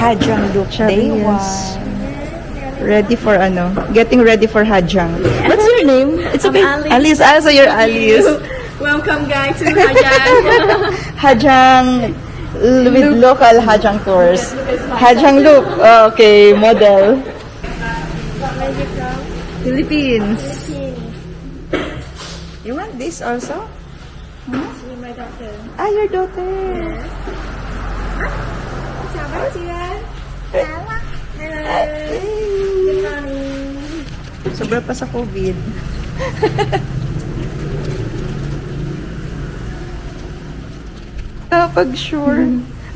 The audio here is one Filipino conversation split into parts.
Hajang look day Yes. 1. Ready for ano? Getting ready for Hajang. What's your name? It's okay. I'm Alice. Alice. So you're Alice. Welcome guys to Hajang. Hajang with local Hajang tours. Hajang look. Okay, model. Philippines. You want this also? My daughter. Ah, your daughter. Chào bác chị ạ. Hello. Good morning. Sobra pa sa COVID. Kapag sure.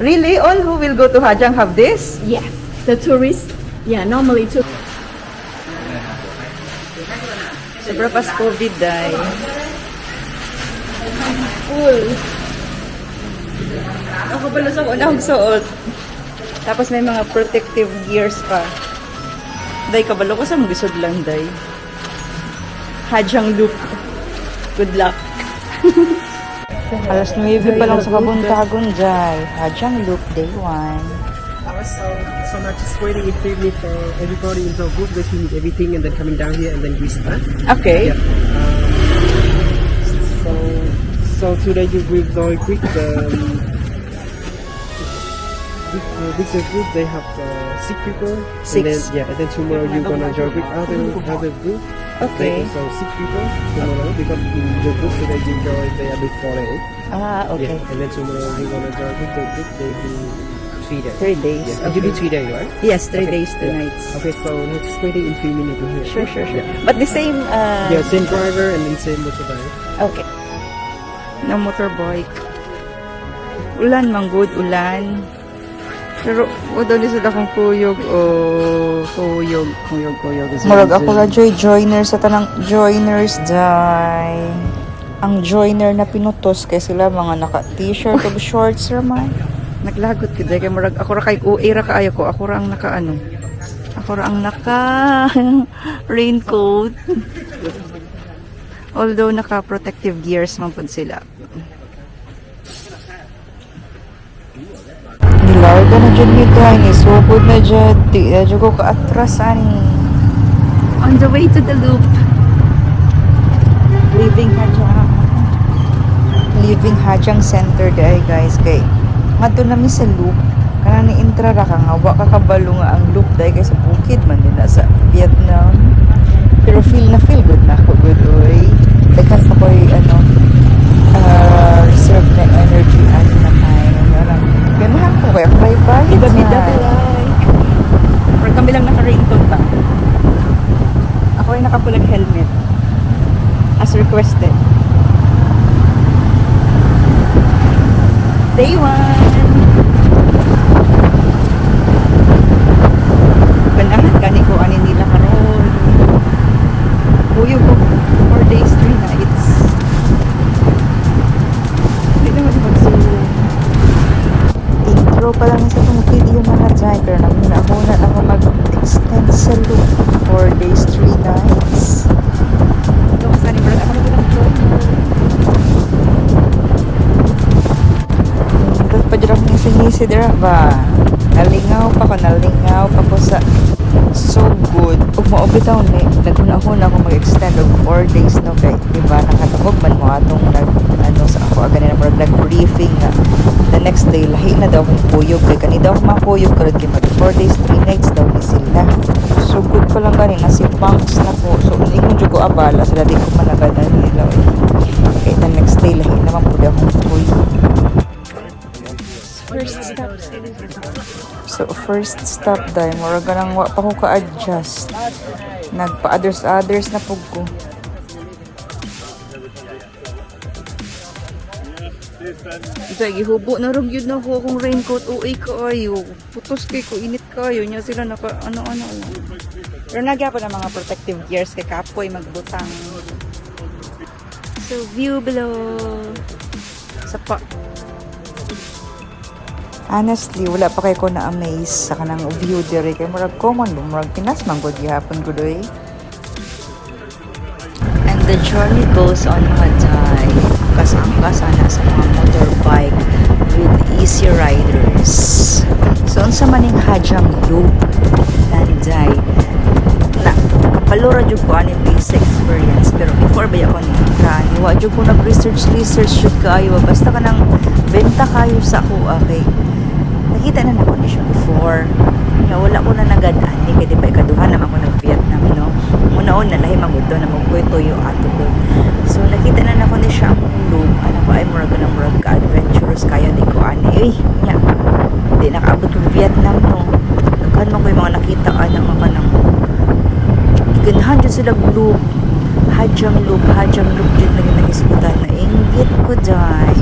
Really? All who will go to Hajang have this? Yes. The tourists. Yeah, normally to. Sobra pa sa COVID, day. Full. Ako pala sa unang suot. Tapos may mga protective gears pa. Day, kabalo ko sa magisod lang, day. Hajang look. Good luck. Alas 9 pa lang sa kabuntagon, day. Hajang look, day 1. So much just waiting in 3 minutes for everybody in the group that you need everything and then coming down here and then we start. Okay. Yeah. So today you will join with with the group they have 6 people. Six. And then tomorrow you're gonna join with other group. Okay. So 6 people tomorrow because in the group today you join they are with 48. Ah, okay. Yeah. And then tomorrow you're gonna join with the group they do 3 days. 3 days. Yeah. And you do 3 days, right? Yes, 3 Okay. days, 2 Yeah. nights. Okay, so we're just waiting in 3 minutes in here. Sure. Yeah. But the same, Yeah, same driver and then same motorbike. okay. Na motorbike. Ulan, manggod, ulan. Pero, o daw nisa akong kuyog o kuyog. Murag ako ra joiner sa tanang joiners day. Ang joiner na pinutos kay sila mga naka t-shirt ug shorts raman. Naglagot gid kay murag ako ra kay uwi ra kaayo ko. Ako ra ang naka ano. Ako ra ang naka raincoat. Although naka protective gears man pud sila. Nilarga na dyan ni Gani. Subod na dyan. Di na dyan ko ka-atras ani. On the way to the loop. Leaving Hajang. Leaving Hajang Center day guys. Kay nga doon namin sa loop. Kana ni intra ra ka nga. Wa ka kabalo nga ang loop day kay sa bukid man din na sa Vietnam. Pero feel good na ako. Good oy. Daghan pa ko'y reserve na energy ano na kain. Ganahan ko kaya bye-bye. Bida-bida like. Or kami lang naka-raincoat pa. Ako ay nakapulag helmet. As requested. Day 1. Ganahan gani ko ani nila karon. Kuyo ko 4 days, 3 nights. Hindi naman mag-zoom. Intro pa lang sa itong video mga dyan. Pero namin ako mag-extend sa loop. 4 days, 3 nights. Ito kasi ni Brad, ako nagbilang join. Ito pa dyan akong sinisidra ba? Nalingaw pa ko sa so good. Ug maobitaw ni naghuna-huna ako mag-extend og 4 days no kay di ba nakatabog man mo atong sa ako aga na nag-briefing na the next day lahi na daw akong kuyog kay kani daw akong makuyog karod kay mag 4 days 3 nights daw ni sila. So good pa lang gani na si banks na ko. So ingon jud ko abala sila di ko managadan nila. Okay, the next day lahi naman pud akong kuyog. First stop dahil mura ganang wa pa ko ka-adjust. Nagpa-others na pug ko. Ito ay gihubo na rin yun na ko akong raincoat. Uy kaayo. Putos kay ko. Init kayo. Nya sila naka ano-ano. Pero nagya pa ng mga protective gears kay kapoy magbutang. So view below. Sa pa. Honestly, wala pa kay ko na-amaze sa kanang view dire kay murag common mo, murag Pinas man gud gihapon gud oy. And the journey goes on mga day. Kasama sana sa mga motorbike with easy riders. So unsa maning Hajang Loop nanday na kapalura jud ko ani basic experience pero before ba ako ni wa jud ko nag research jud kaayo basta kanang benta kayo sa ako okay nakita na nako ni siya before nga wala ko na nagadaan ni kay di ba ikaduha naman ko nag Vietnam no una-una lahi magudto na magkuy tuyo ato ko so nakita na nako ni siya ang loop ana ko ay murag na murag ka adventurous kayo di ko ani nya di nakaabot ko Vietnam no daghan man ko yung mga nakita ana mga kanang ganahan dyan sila loop Hajang loop dyan na ginag-iskutan na inggit ko dyan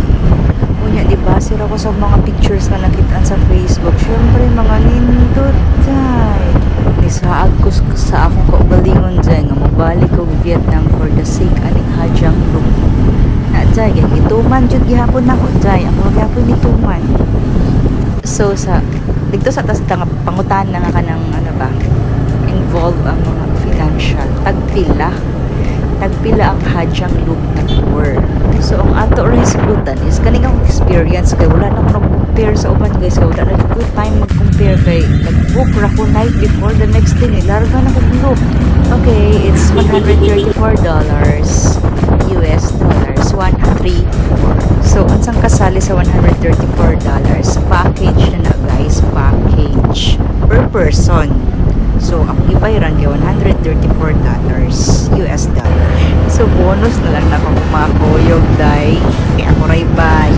kunya diba sila ko sa mga pictures na nakitaan sa Facebook syempre mga nindot dyan nisaag ko sa akong kaugalingon dyan nga mabalik ko Vietnam for the sake aning Hajang loop na dyan ituman dyan gihapon na ko dyan ako gihapon ituman so sa dito sa tas nga pangutan na nga kanang ano ba involve ang mga financial tagpila ang Hajang Loop na tour so ang ato rin iskutan is kaning akong experience kay wala na ako nag-compare sa uban guys kay wala na good time mag-compare kay nag-book ra ko night before the next day larga na kong loop okay it's $134 US dollars 134 so unsang kasali sa $134 package na guys package per person so ang ibayran kay $134 US dollar so bonus na lang na kung makakuyog day kaya ako ray buy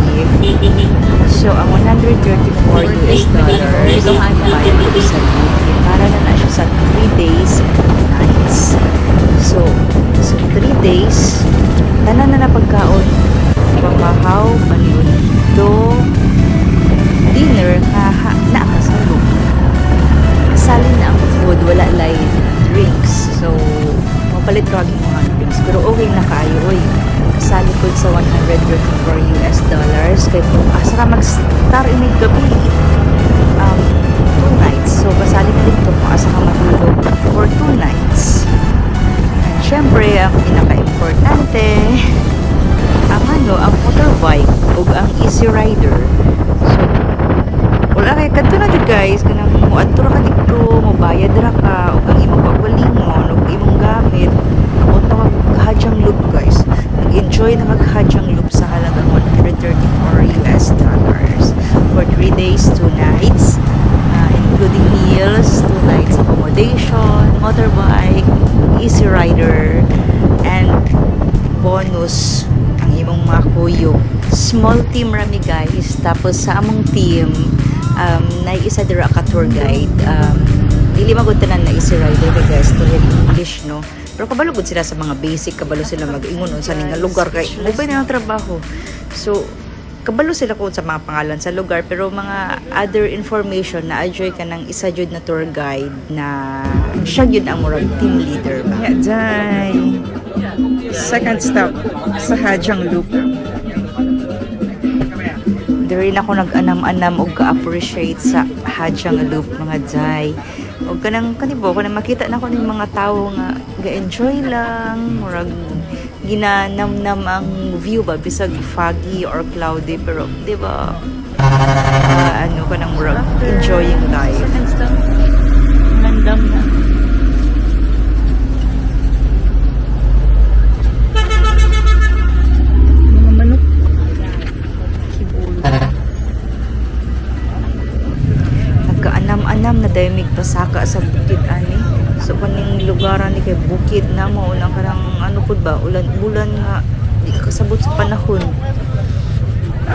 so ang $134 US dollars bayad ko sa loop para na siya sa 3 days and 2 nights so 3 days tanan na pagkaon pamahaw panundo dinner na sa loop kasali na ang food wala like drinks so mapalit ko ang mga drinks pero okay na kaayo oy kasali ko sa $134 US dollars kay kung asa ka mag-star inig gabi 2 nights so kasali na dito kung asa ka matulog for 2 nights and syempre ang pinaka-importante ang motorbike o ang easy rider so wala kay kadto na jud guys kanang muadto ra ka dito mobayad ra ka og ang imong pagwalingon og imong gamit amot na mag-Hajang Loop guys nag-enjoy na mag-Hajang Loop sa halagang $134 US dollars for 3 days 2 nights including meals 2 nights accommodation motorbike easy rider and bonus ang imong mga kuyog small team rami guys tapos sa among team na isa dira ka tour guide dili magud tanan na easy rider kay guys to read English no pero kabalo gud sila sa mga basic kabalo sila mag-ingon unsa ning lugar kay mobile na ang trabaho so kabalo sila ko sa mga pangalan sa lugar pero mga other information na adjoy ka ng isa jud na tour guide na siya yun ang murag team leader ba yeah, jay second stop sa Hajang Loop diri na ako nag-anam-anam og ka-appreciate sa Hajang Loop mga jay og kanang kanibo ko na makita na ko ning mga tawo nga ga-enjoy lang murag ginanamnam ang view ba bisag foggy or cloudy pero di ba ano ka nang murag enjoying life landam na mga manok nagkaanam-anam na dahil may pasaka sa bukid ani so kaning lugaran ni kay bukid na mo unang kanang ano pud ba ulan-ulan nga di ka kasabot sa panahon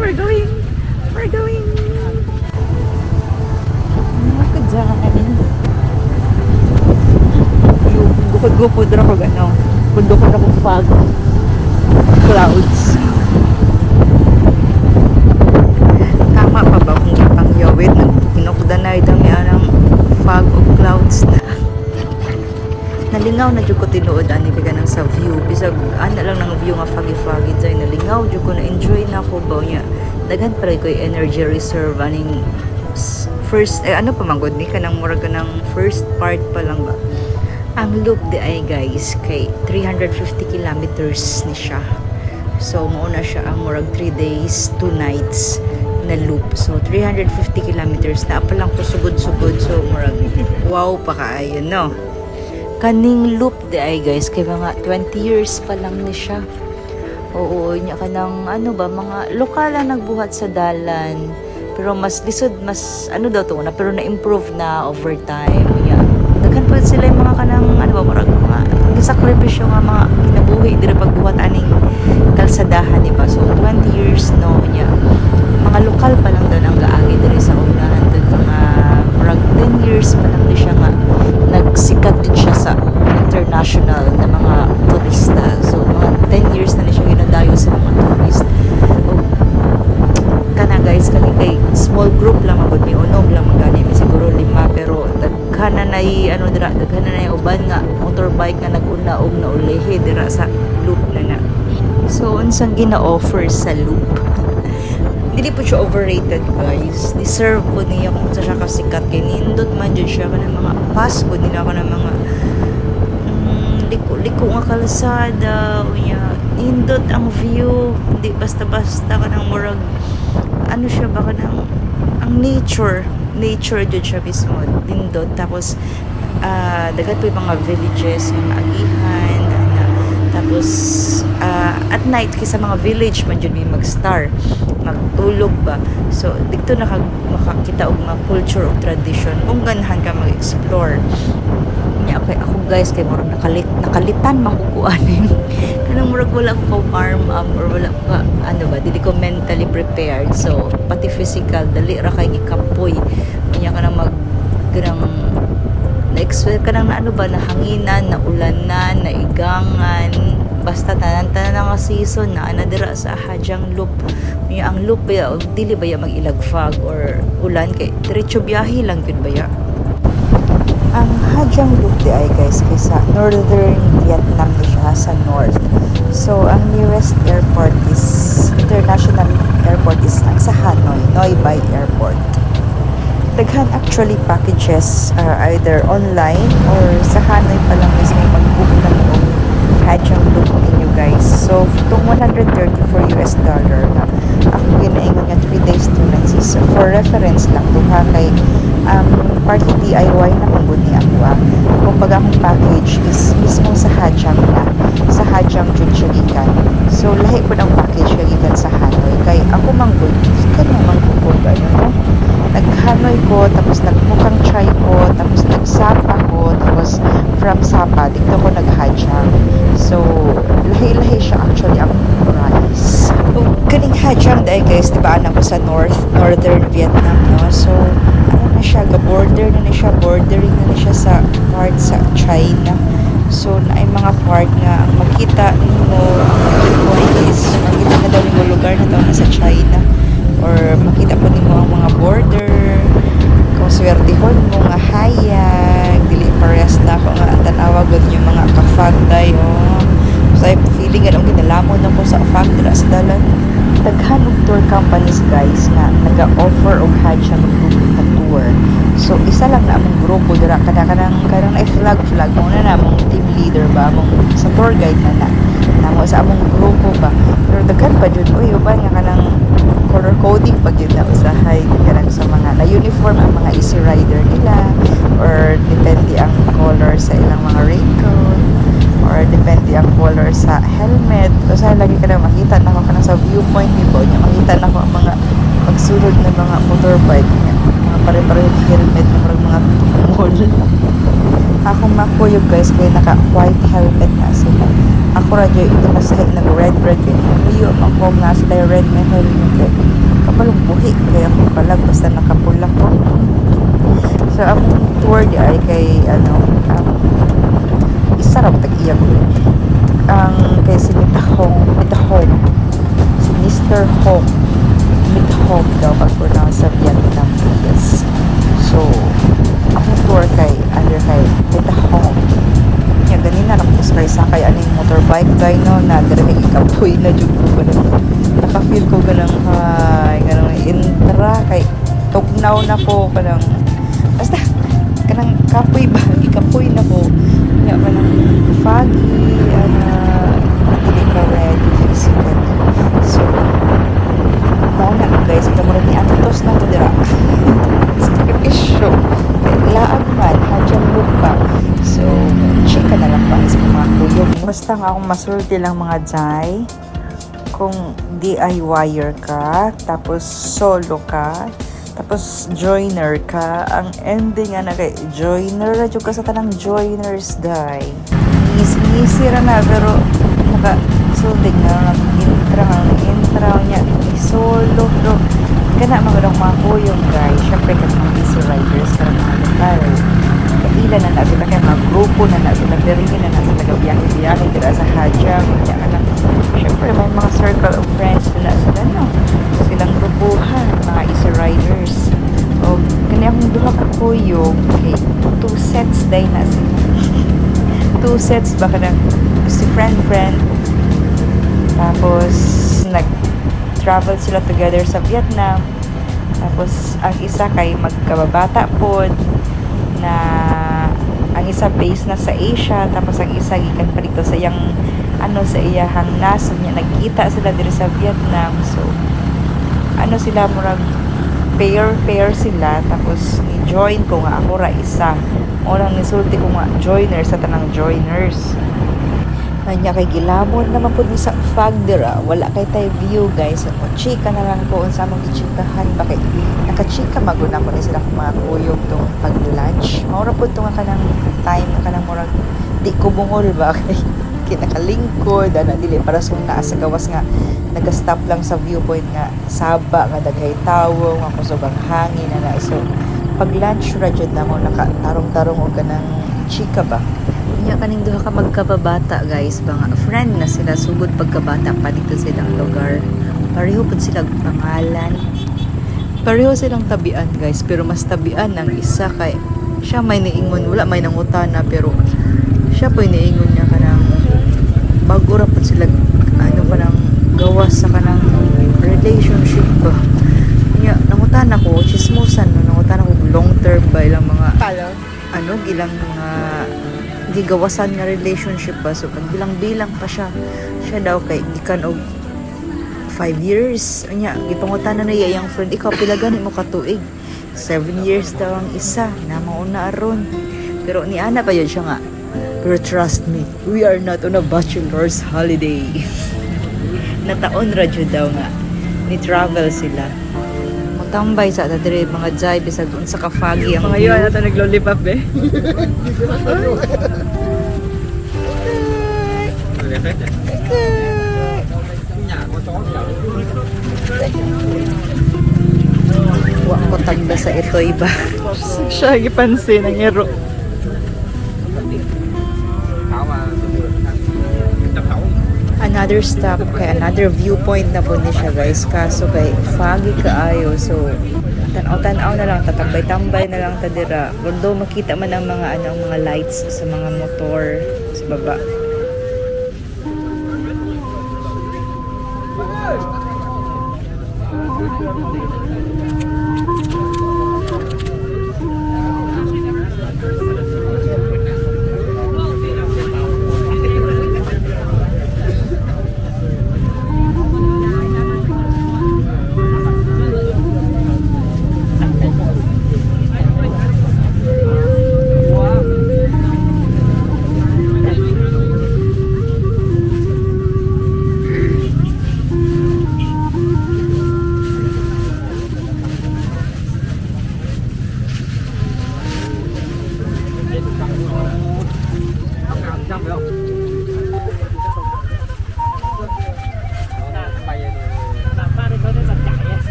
we're going gukod ra ko gano kundukod ra ko fog clouds tama pa ba kung ipangyawit pinokdanay dami anang fog o clouds na nalingaw na jud ko tinuod ani kay ganang sa view bisag ana lang nang view nga foggy dai nalingaw jud ko na enjoy na ko ba nya daghan pa ko energy reserve aning first ano pa man gud ni kanang murag kanang first part pa lang ba ang loop di ay guys kay 350 kilometers ni siya so mao na siya ang murag 3 days 2 nights na loop. So 350 kilometers na pa lang ko sugod-sugod. So murag wow pa kaayo no. Kaning loop di ay guys kay mga 20 years pa lang ni siya. Oo, nya ka ng ano ba mga lokal lang nagbuhat sa dalan. Pero mas lisod, mas ano daw to na pero na-improve na over time. Nya daghan po sila yung mga kanang ano ba murag mga sakripisyo nga mga kinabuhi dira pagbuhat aning kalsadahan di ba. So 20 years no nya. Mga lokal pa lang daw ang gaagi diri sa unahan dun mga murag 10 years pa lang di siya nga nagsikat din siya sa international na mga turista. So mga 10 years na siya ginadayo sa mga tourist. O, kana guys kani kay small group lang magud mi unom lang magani mi siguro 5 pero daghana na ano dira daghana na uban nga motorbike nga nag-una og naulihi dira sa loop na. So unsang gina-offer sa loop? Dili po siya overrated guys. Deserve po niya kung sa siya kasikat kay nindot man dyan siya ka ng mga pass po nila ka ng mga liko nga kalasada unya nindot ang view hindi basta-basta ka ng murag ano siya ba ka ng ang nature dyan siya mismo nindot tapos dagat po yung mga villages mga agihan tapos at night kaysa mga village man dyan may mag-star magtulog ba so dito makakita og mga culture o tradition kung ganahan ka mag-explore niya okay ako guys kay murag nakalitan makukuanin kanang murag wala ko warm up or wala ko ano ba dili ko mentally prepared so pati physical dali ra kay gikapoy niya ka nang ganang na-expect ka nang na ano ba na hanginan na ulanan na igangan basta tanan nga season na dira sa Hajang Loop niya ang loop ba dili ba ya mag-ilagfag or ulan kay diretso biyahe lang yun ba ya. Ang Hajang Loop di ay guys kaysa northern Vietnam ni siya sa north. So ang nearest airport is international airport is ang sa Hanoi, Noi Bai Airport. Daghan actually packages either online or sa Hanoi pa lang mismo mag-book na mo Hajang Loop ninyo guys. So itong $134 na ako ginaingon nga 3 days 2 nights is for reference lang duha kay party DIY na kung ni ako kung pag akong package is mismo sa Hajang na sa Hajang Junchurikan so lahi po ng package kagikan sa Hanoi kay ako manggod kanya manggod ano no nag-Hanoi ko tapos nagmukang chai ko tapos nag-Sapa ko tapos from Sapa dito ko nag-Hajang so lahi-lahi siya actually ang price kaning Hajang dahil guys diba anak ko sa northern Vietnam no so na siya, border na siya, bordering na siya sa part sa China. So, na ay mga part nga ang makita nimo ang point is makita na daw yung lugar na daw na sa China or makita po nimo ang mga border kung swertihon mo nga hayag dili parehas na ako nga ang tanawag yung mga ka-fagday so, ay feeling nga ang ginalamon ako sa fagdra sa dalan daghan og tour companies guys nga naga-offer og Hajang Loop na tour. So isa lang na among grupo dira kanang na flag mo na namong team leader ba among sa tour guide na namo sa among grupo ba. Pero daghan pa jud uy uban nga kanang color coding pag yun na usahay kanang sa mga na uniform ang mga easy rider nila or depende ang color sa ilang mga raincoat or depende ang color sa helmet. Kasi lagi ka na makita na ako ka na sa viewpoint ni Bo niya. Makita na ako ang mga magsulod na mga motorbike niya. Mga pare-pareho helmet na mga tumol. Akong makuyog guys kaya naka-white helmet na sila. Ako radyo ito masahin ng red yun. Liyo ako nga sila red na helmet. Kabalong buhi kaya ako palag basta nakapula ko. So ang tour di ay kay sarap tag-iyak ang kay si Mitahong si Mr. Hong Mitahong daw pag-pronounce sa Vietnam yes. So akong tour kay kay Mitahong niya ganina nakapos kay sakay aning motorbike tayo no na direct ikapoy na jud ko naka-feel ko ganang ganang intra kay tugnaw na ko kanang basta kanang kapoy ba ikapoy na ko niya kanang foggy hindi ka ready physically so mauna guys ikaw mo rin Basta nga akong masulti lang mga Jai. Kung DIYer ka, tapos solo ka, tapos joiner ka, ang ending nga na kay joiner na ka sa tanang joiners day. Ngisi ra na pero nakasulting na intra niya solo pero kana magandang mga kuyong guys. Syempre ka mga easy riders ka mga lokal. Kaila na sila kay mga grupo na sila pero hindi na sila gabiyahe dira sa Hadja. Kaya anak, syempre may mga circle of friends na sila no. Silang grupuhan, mga easy riders. O kanya akong duha ka kuyong okay, 2 sets day na sila. 2 sets baka na si friend tapos nag-travel sila together sa Vietnam tapos ang isa kay magkababata pod na ang isa based na sa Asia tapos ang isa gikan pa dito sa iyang sa iyahang nasod niya nagkita sila diri sa Vietnam so sila murag pair sila tapos ni-join ko nga ako ra isa unang nisulti ko nga joiner sa tanang joiners kanya kay gilamon naman po sa fog dira wala kay tay view guys so chika na lang po unsa mong gichikahan bakit nakachika maguna ko ni sila kung mga kuyog tong pag lunch maura po tong kanang time kanang murag di ko bungol ba kay kinakalingkod ana dili para sa naa sa gawas nga nagastop lang sa viewpoint nga saba nga daghay tawo nga kusog ang hangin na so pag lunch ra jud na mo nakatarong-tarong og kanang chika ba nya kaning duha ka magkababata guys mga friend na sila sugod pagkabata pa dito silang lugar pareho pud sila pangalan pareho silang tabian guys pero mas tabian ang isa kay siya may niingon wala may nangutana pero siya po niingon niya kanang bago ra pud sila kanang gawas sa kanang relationship ba nya nangutana ko chismosan no nangutana ko long term ba ilang mga ilang mga di gawasan nga relationship ba so bilang-bilang pa siya daw kay gikan og 5 years nya gipangutan na niya yung friend ikaw pila gani mo katuig 7 years daw ang isa na mauna aron pero ni ana pa yun siya nga pero trust me we are not on a bachelor's holiday nataon ra jud daw nga ni travel sila tambay sa dire mga jay bisag unsa ka foggy ang mga yun ato naglollipop wa ko tagda sa ito iba siya gipansin ang ero another stop kay another viewpoint na po ni siya guys kaso kay foggy kaayo so tanaw na lang tatambay-tambay na lang ta dira although makita man ang mga mga lights sa mga motor sa baba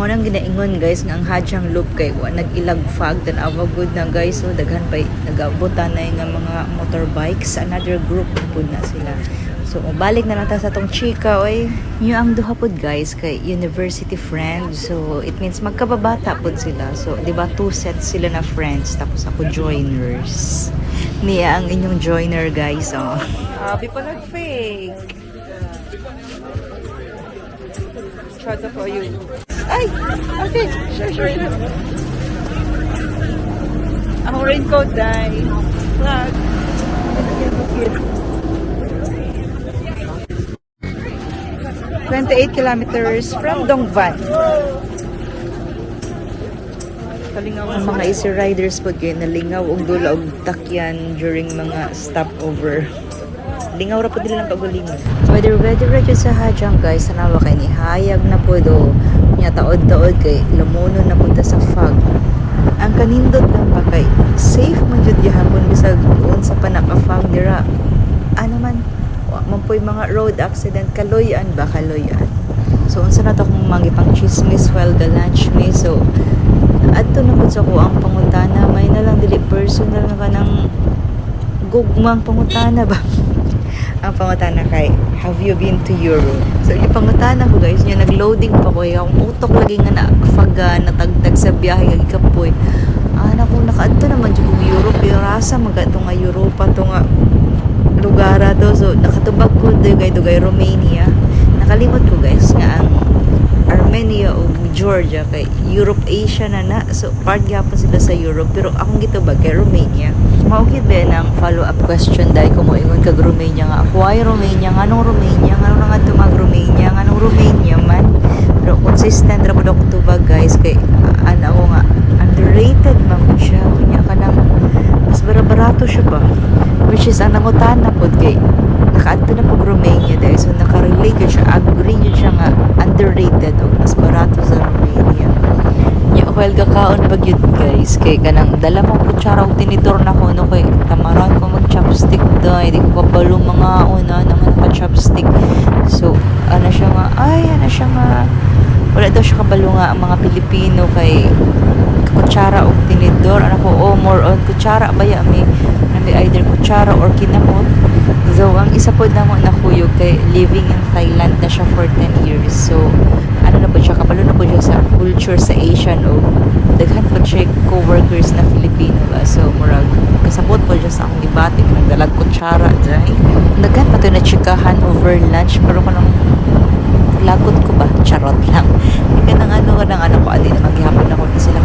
mo nang ginaingon guys nga ang Hadjang Loop kay wa nag-ilag fog tanawa good na guys so daghan pa nagabutan na nga mga motorbikes another group pud na sila so balik na lang ta sa tong chika oy yung ang duha pud guys kay university friends so it means magkababata pud sila so di ba 2 sets sila na friends tapos ako joiners niya ang inyong joiner guys oh abi pa nag-fake try to for you Ay! Okay, sure. Ang raincoat, Day. Flag. 28 kilometers from Dongban. Kalingaw ng mga easy riders po kayo nalingaw og dula og takyan during mga stopover. Lingaw ra po dili lang kagulingon. Weather ra jud sa Hajang guys, tanawa kay ni hayag na po do. Nya taod-taod kay lumuno na punta sa fog. Ang kanindot lang pa kay safe man jud gihapon bisag unsa pa naka-fog dira. Ano man mampoy mga road accident kaloyan. So unsa na to kung mangipang chismis while the lunch me. So adto na pud sa ko ang pangutana may na lang dili personal na kanang gugmang pangutana ba. Ang pangutana kay have you been to Europe? So yung pangutana ko guys, yung nagloading pa ko yung utok lagi nga na faga natagtag sa biyahe kag kapoy. Ana ko nakaadto naman jud og Europe, pero rasa magato nga Europa to nga lugar to. So nakatubag ko dugay Romania. Nakalimot ko guys nga ang Armenia o Georgia kay Europe Asia na. So part gyapon sila sa Europe, pero akong gitubag kay Romania. Maugid ba ng follow-up question dahil ko mo ingon kag Romania nga ako ay Romania nga anong Romania nga nga tumag Romania nga anong Romania man, pero consistent ra pud ako tubag guys kay ana ko nga underrated man siya unya kanang mas barato siya ba, which is ang nangutana pud kay nakaadto na pag Romania dahil so nakarelate siya, agree yun siya nga underrated o mas barato sa Romania. While kakaon pag yun guys kay kanang dala mong kutsara o tinidor na ko no kay tamaran ko mag chopstick dahil di ko kabalo mga una nang naka chopstick. So ana siya nga wala daw siya kabalo nga ang mga Pilipino kay kutsara o tinidor ana ko more on kutsara baya may either kutsara or kinamot. So ang isa po namo nakuyog kay living in Thailand na siya for 10 years. So ano na po siya, kapalo na po siya sa culture sa Asian o daghan po siya co-workers na Filipino ba. So murag kasabot po siya sa akong ibati ng dalag kutsara dahil daghan pa to na chikahan over lunch, pero kanang lagot ko ba charot lang kanang ano ko adi na maghihapon ako na sila